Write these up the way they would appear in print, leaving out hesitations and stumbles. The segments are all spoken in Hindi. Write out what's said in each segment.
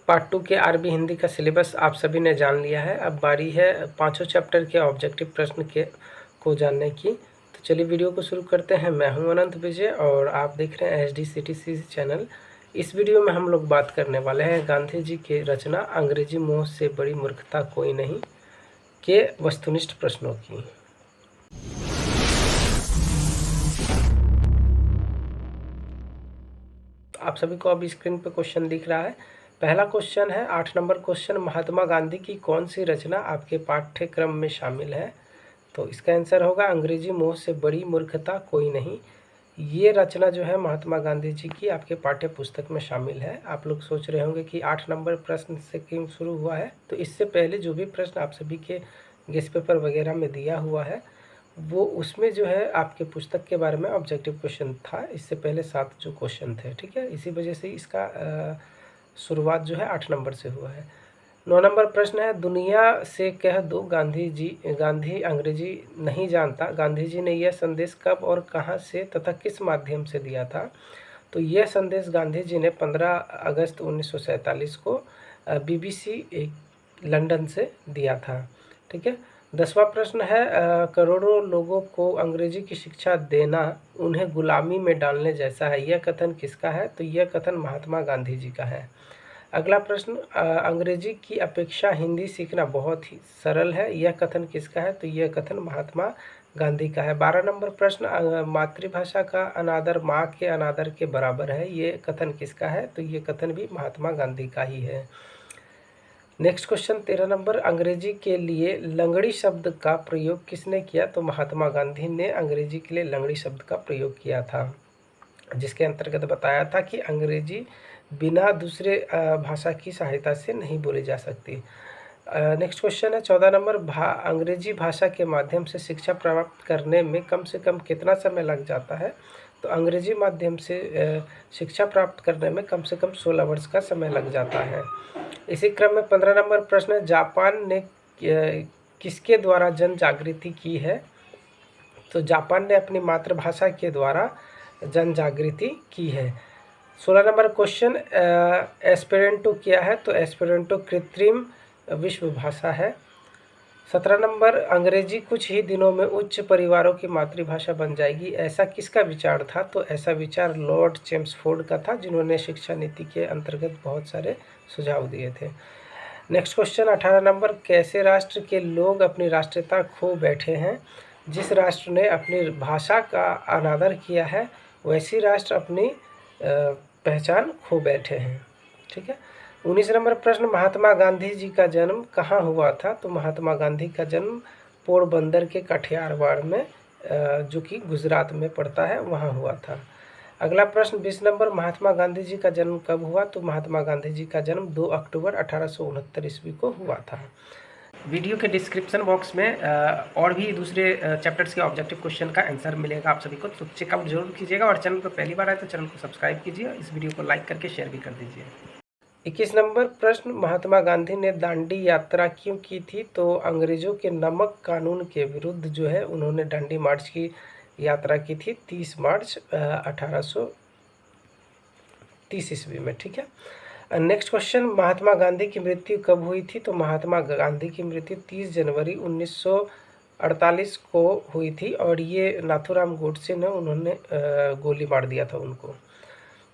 पार्ट 2 के आरबी हिंदी का सिलेबस आप सभी ने जान लिया है। अब बारी है पांचों चैप्टर के ऑब्जेक्टिव प्रश्न को जानने की। तो चलिए वीडियो को शुरू करते हैं। मैं हूं अनंत विजय और आप देख रहे हैं HDCTC चैनल। इस वीडियो में हम लोग बात करने वाले हैं गांधी जी की रचना अंग्रेजी मोह से बड़ी मूर्खता कोई नहीं के वस्तुनिष्ठ प्रश्नों की। आप सभी को अब स्क्रीन पे क्वेश्चन दिख रहा है। पहला क्वेश्चन है 8 नंबर क्वेश्चन, महात्मा गांधी की कौन सी रचना आपके पाठ्यक्रम में शामिल है? तो इसका आंसर होगा अंग्रेजी मोह से बड़ी मूर्खता कोई नहीं। ये रचना जो है महात्मा गांधी जी की आपके पाठ्य पुस्तक में शामिल है। आप लोग सोच रहे होंगे कि 8 नंबर प्रश्न से क्यों शुरू हुआ है। तो इससे पहले जो भी प्रश्न आप सभी के गेस्ट पेपर वगैरह में दिया हुआ है वो उसमें जो है आपके पुस्तक के बारे में ऑब्जेक्टिव क्वेश्चन था। इससे पहले 7 जो क्वेश्चन थे, ठीक है। इसी वजह से इसका शुरुआत जो है 8 नंबर से हुआ है। 9 नंबर प्रश्न है, दुनिया से कह दो गांधी अंग्रेजी नहीं जानता। गांधी जी ने यह संदेश कब और कहां से तथा किस माध्यम से दिया था? तो यह संदेश गांधी जी ने 15 अगस्त 1947 को BBC लंदन से दिया था, ठीक है। 10वां प्रश्न है, करोड़ों लोगों को अंग्रेजी की शिक्षा देना उन्हें गुलामी में डालने जैसा है। यह कथन किसका है? तो यह कथन महात्मा गांधी जी का है। अगला प्रश्न, अंग्रेजी की अपेक्षा हिंदी सीखना बहुत ही सरल है। यह कथन किसका है? तो यह कथन महात्मा गांधी का है। 12 नंबर प्रश्न, मातृभाषा का अनादर माँ के अनादर के बराबर है। ये कथन किसका है? तो ये कथन भी महात्मा गांधी का ही है। नेक्स्ट क्वेश्चन 13 नंबर, अंग्रेजी के लिए लंगड़ी शब्द का प्रयोग किसने किया? तो महात्मा गांधी ने अंग्रेजी के लिए लंगड़ी शब्द का प्रयोग किया था, जिसके अंतर्गत बताया था कि अंग्रेजी बिना दूसरे भाषा की सहायता से नहीं बोली जा सकती। नेक्स्ट क्वेश्चन है 14 नंबर, अंग्रेजी भाषा के माध्यम से शिक्षा प्राप्त करने में कम से कम कितना समय लग जाता है? तो अंग्रेजी माध्यम से शिक्षा प्राप्त करने में कम से कम 16 वर्ष का समय लग जाता है। इसी क्रम में 15 नंबर प्रश्न, जापान ने किसके द्वारा जन जागृति की है? तो जापान ने अपनी मातृभाषा के द्वारा जन जागृति की है। 16 नंबर क्वेश्चन, एस्पेरेंटो क्या है? तो एस्पेरेंटो कृत्रिम विश्व भाषा है। 17 नंबर, अंग्रेजी कुछ ही दिनों में उच्च परिवारों की मातृभाषा बन जाएगी, ऐसा किसका विचार था? तो ऐसा विचार लॉर्ड चेम्सफोर्ड का था, जिन्होंने शिक्षा नीति के अंतर्गत बहुत सारे सुझाव दिए थे। नेक्स्ट क्वेश्चन 18 नंबर, कैसे राष्ट्र के लोग अपनी राष्ट्रीयता खो बैठे हैं? जिस राष्ट्र ने अपनी भाषा का अनादर किया है वैसी राष्ट्र अपनी पहचान खो बैठे हैं, ठीक है। 19 नंबर प्रश्न, महात्मा गांधी जी का जन्म कहाँ हुआ था? तो महात्मा गांधी का जन्म पोरबंदर के कठियारवाड़ में, जो कि गुजरात में पड़ता है, वहाँ हुआ था। अगला प्रश्न 20 नंबर, महात्मा गांधी जी का जन्म कब हुआ? तो महात्मा गांधी जी का जन्म 2 अक्टूबर 1869 ईस्वी को हुआ था। वीडियो के डिस्क्रिप्शन बॉक्स में और भी दूसरे चैप्टर्स के ऑब्जेक्टिव क्वेश्चन का आंसर मिलेगा आप सभी को, तो चेकआउट जरूर कीजिएगा। और चैनल पर पहली बार आए तो चैनल को सब्सक्राइब कीजिए, इस वीडियो को लाइक करके शेयर भी कर दीजिए। 21 नंबर प्रश्न, महात्मा गांधी ने दांडी यात्रा क्यों की थी? तो अंग्रेजों के नमक कानून के विरुद्ध जो है उन्होंने दांडी मार्च की यात्रा की थी 30 मार्च 1830 ईस्वी में, ठीक है। नेक्स्ट क्वेश्चन, महात्मा गांधी की मृत्यु कब हुई थी? तो महात्मा गांधी की मृत्यु 30 जनवरी 1948 को हुई थी, और ये नाथूराम गोडसे ने उन्होंने गोली मार दिया था उनको।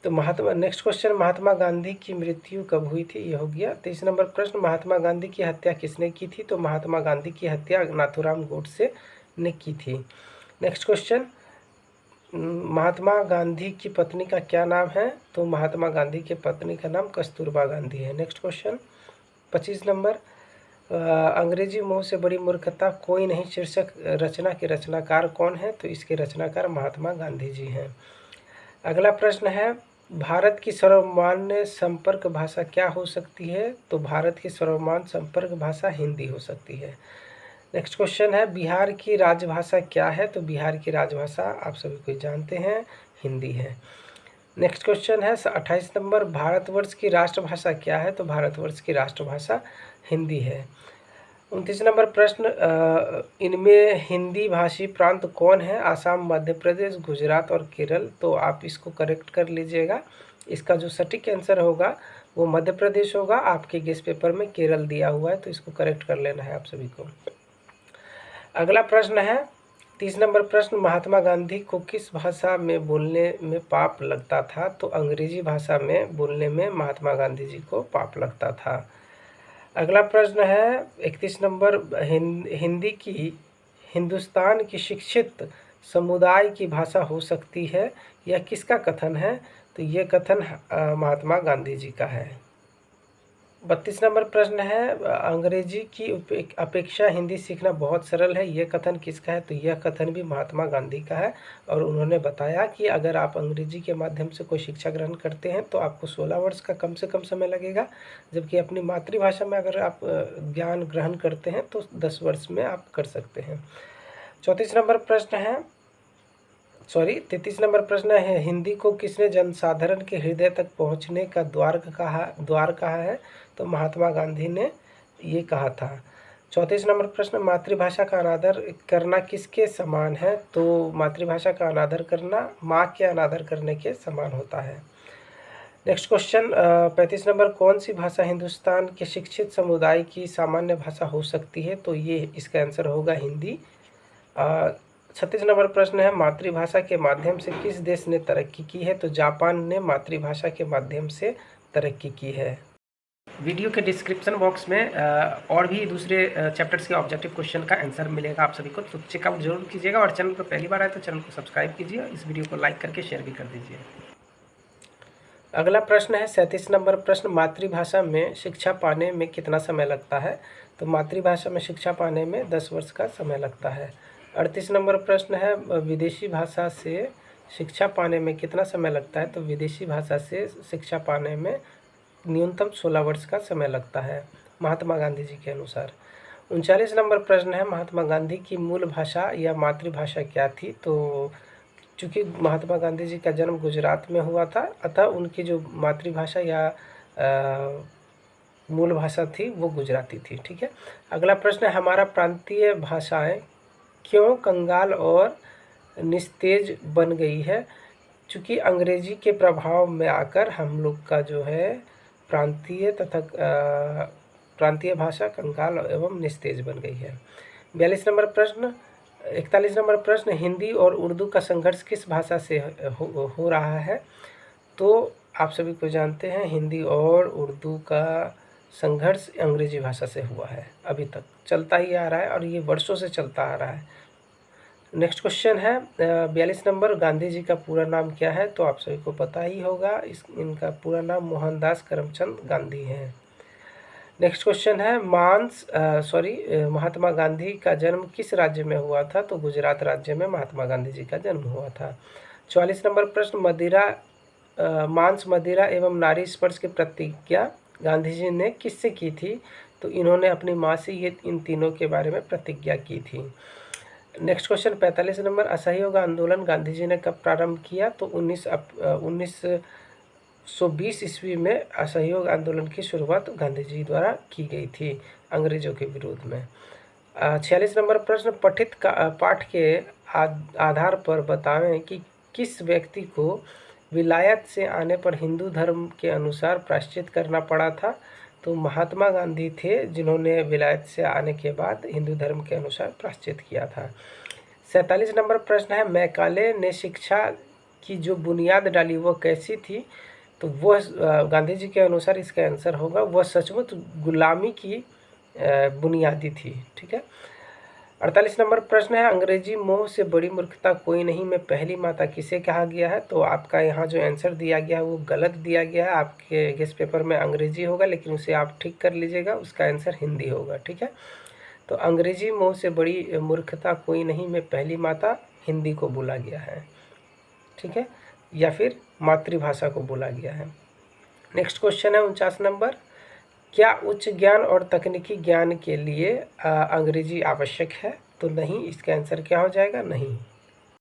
तो नेक्स्ट क्वेश्चन, महात्मा गांधी की मृत्यु कब हुई थी? ये हो गया। 23 नंबर प्रश्न, महात्मा गांधी की हत्या किसने की थी? तो महात्मा गांधी की हत्या नाथूराम गोडसे ने की थी। नेक्स्ट क्वेश्चन, महात्मा गांधी की पत्नी का क्या नाम है? तो महात्मा गांधी की पत्नी का नाम कस्तूरबा गांधी है। नेक्स्ट क्वेश्चन 25 नंबर, अंग्रेजी मोह से बड़ी मूर्खता कोई नहीं शीर्षक रचना के रचनाकार कौन है? तो इसके रचनाकार महात्मा गांधी जी हैं। अगला प्रश्न है, भारत की सर्वमान्य संपर्क भाषा क्या हो सकती है? तो भारत की सर्वमान्य संपर्क भाषा हिंदी हो सकती है। नेक्स्ट क्वेश्चन है, बिहार की राजभाषा क्या है? तो बिहार की राजभाषा आप सभी को जानते हैं, हिंदी है। नेक्स्ट क्वेश्चन है 28 नंबर, भारतवर्ष की राष्ट्रभाषा क्या है? तो भारतवर्ष की राष्ट्रभाषा हिंदी है। 29 नंबर प्रश्न, इनमें हिंदी भाषी प्रांत कौन है? आसाम, मध्य प्रदेश, गुजरात और केरल। तो आप इसको करेक्ट कर लीजिएगा। इसका जो सटीक आंसर होगा वो मध्य प्रदेश होगा। आपके गेस्ट पेपर में केरल दिया हुआ है, तो इसको करेक्ट कर लेना है आप सभी को। अगला प्रश्न है 30 नंबर प्रश्न, महात्मा गांधी को किस भाषा में बोलने में पाप लगता था? तो अंग्रेजी भाषा में बोलने में महात्मा गांधी जी को पाप लगता था। अगला प्रश्न है 31 नंबर, हिंदी की हिंदुस्तान की शिक्षित समुदाय की भाषा हो सकती है, यह किसका कथन है? तो ये कथन महात्मा गांधी जी का है। 32 नंबर प्रश्न है, अंग्रेजी की अपेक्षा हिंदी सीखना बहुत सरल है, यह कथन किसका है? तो यह कथन भी महात्मा गांधी का है, और उन्होंने बताया कि अगर आप अंग्रेजी के माध्यम से कोई शिक्षा ग्रहण करते हैं तो आपको 16 वर्ष का कम से कम समय लगेगा, जबकि अपनी मातृभाषा में अगर आप ज्ञान ग्रहण करते हैं तो 10 वर्ष में आप कर सकते हैं। 34 नंबर प्रश्न है 33 नंबर प्रश्न है, हिंदी को किसने जनसाधारण के हृदय तक पहुंचने का द्वार कहा है? तो महात्मा गांधी ने ये कहा था। 34 नंबर प्रश्न, मातृभाषा का अनादर करना किसके समान है? तो मातृभाषा का अनादर करना माँ के अनादर करने के समान होता है। नेक्स्ट क्वेश्चन 35 नंबर, कौन सी भाषा हिंदुस्तान के शिक्षित समुदाय की सामान्य भाषा हो सकती है? तो ये इसका आंसर होगा हिंदी। 36 नंबर प्रश्न है, मातृभाषा के माध्यम से किस देश ने तरक्की की है? तो जापान ने मातृभाषा के माध्यम से तरक्की की है। वीडियो के डिस्क्रिप्शन बॉक्स में और भी दूसरे चैप्टर्स के ऑब्जेक्टिव क्वेश्चन का आंसर मिलेगा आप सभी को, तो चेकआउट जरूर कीजिएगा, और चैनल पर पहली बार आए तो चैनल को सब्सक्राइब कीजिए, इस वीडियो को लाइक करके शेयर भी कर दीजिए। अगला प्रश्न है 37 नंबर प्रश्न, मातृभाषा में शिक्षा पाने में कितना समय लगता है? तो मातृभाषा में शिक्षा पाने में 10 वर्ष का समय लगता है। 38 नंबर प्रश्न है, विदेशी भाषा से शिक्षा पाने में कितना समय लगता है? तो विदेशी भाषा से शिक्षा पाने में न्यूनतम 16 वर्ष का समय लगता है महात्मा गांधी जी के अनुसार। 39 नंबर प्रश्न है, महात्मा गांधी की मूल भाषा या मातृभाषा क्या थी? तो चूँकि महात्मा गांधी जी का जन्म गुजरात में हुआ था, अतः उनकी जो मातृभाषा या मूल भाषा थी वो गुजराती थी। ठीक है। अगला प्रश्न है, हमारा प्रांतीय भाषाएं क्यों कंगाल और निस्तेज बन गई है? चूँकि अंग्रेजी के प्रभाव में आकर हम लोग का जो है प्रांतीय भाषा कंगाल एवं निस्तेज बन गई है। 42 नंबर प्रश्न 41 नंबर प्रश्न, हिंदी और उर्दू का संघर्ष किस भाषा से हो रहा है? तो आप सभी को जानते हैं हिंदी और उर्दू का संघर्ष अंग्रेजी भाषा से हुआ है, अभी तक चलता ही आ रहा है और ये वर्षों से चलता आ रहा है। नेक्स्ट क्वेश्चन है 42 नंबर, गांधी जी का पूरा नाम क्या है? तो आप सभी को पता ही होगा, इनका पूरा नाम मोहनदास करमचंद गांधी है। नेक्स्ट क्वेश्चन है महात्मा गांधी का जन्म किस राज्य में हुआ था? तो गुजरात राज्य में महात्मा गांधी जी का जन्म हुआ था। 44 नंबर प्रश्न, मांस मदिरा एवं नारी स्पर्श की प्रतिज्ञा गांधी जी ने किससे की थी? तो इन्होंने अपनी माँ से ये इन तीनों के बारे में प्रतिज्ञा की थी। नेक्स्ट क्वेश्चन 45 नंबर, असहयोग आंदोलन गांधी जी ने कब प्रारंभ किया? तो 1920 ईस्वी में असहयोग आंदोलन की शुरुआत गांधी जी द्वारा की गई थी अंग्रेजों के विरोध में। 46 नंबर प्रश्न, पठित पाठ के आधार पर बतावें कि किस व्यक्ति को विलायत से आने पर हिंदू धर्म के अनुसार प्रायश्चित करना पड़ा था? तो महात्मा गांधी थे जिन्होंने विलायत से आने के बाद हिंदू धर्म के अनुसार प्रायश्चित किया था। 47 नंबर प्रश्न है, मैकाले ने शिक्षा की जो बुनियाद डाली वह कैसी थी? तो वह गांधी जी के अनुसार इसका आंसर होगा वह सचमुच गुलामी की बुनियादी थी। ठीक है। 48 नंबर प्रश्न है, अंग्रेजी मोह से बड़ी मूर्खता कोई नहीं में पहली माता किसे कहा गया है? तो आपका यहाँ जो आंसर दिया गया है वो गलत दिया गया है, आपके गेस्ट पेपर में अंग्रेजी होगा, लेकिन उसे आप ठीक कर लीजिएगा, उसका आंसर हिंदी होगा। ठीक है। तो अंग्रेजी मोह से बड़ी मूर्खता कोई नहीं में पहली माता हिंदी को बोला गया है। ठीक है, या फिर मातृभाषा को बोला गया है। नेक्स्ट क्वेश्चन है 49 नंबर, क्या उच्च ज्ञान और तकनीकी ज्ञान के लिए अंग्रेजी आवश्यक है? तो नहीं, इसका आंसर क्या हो जाएगा? नहीं।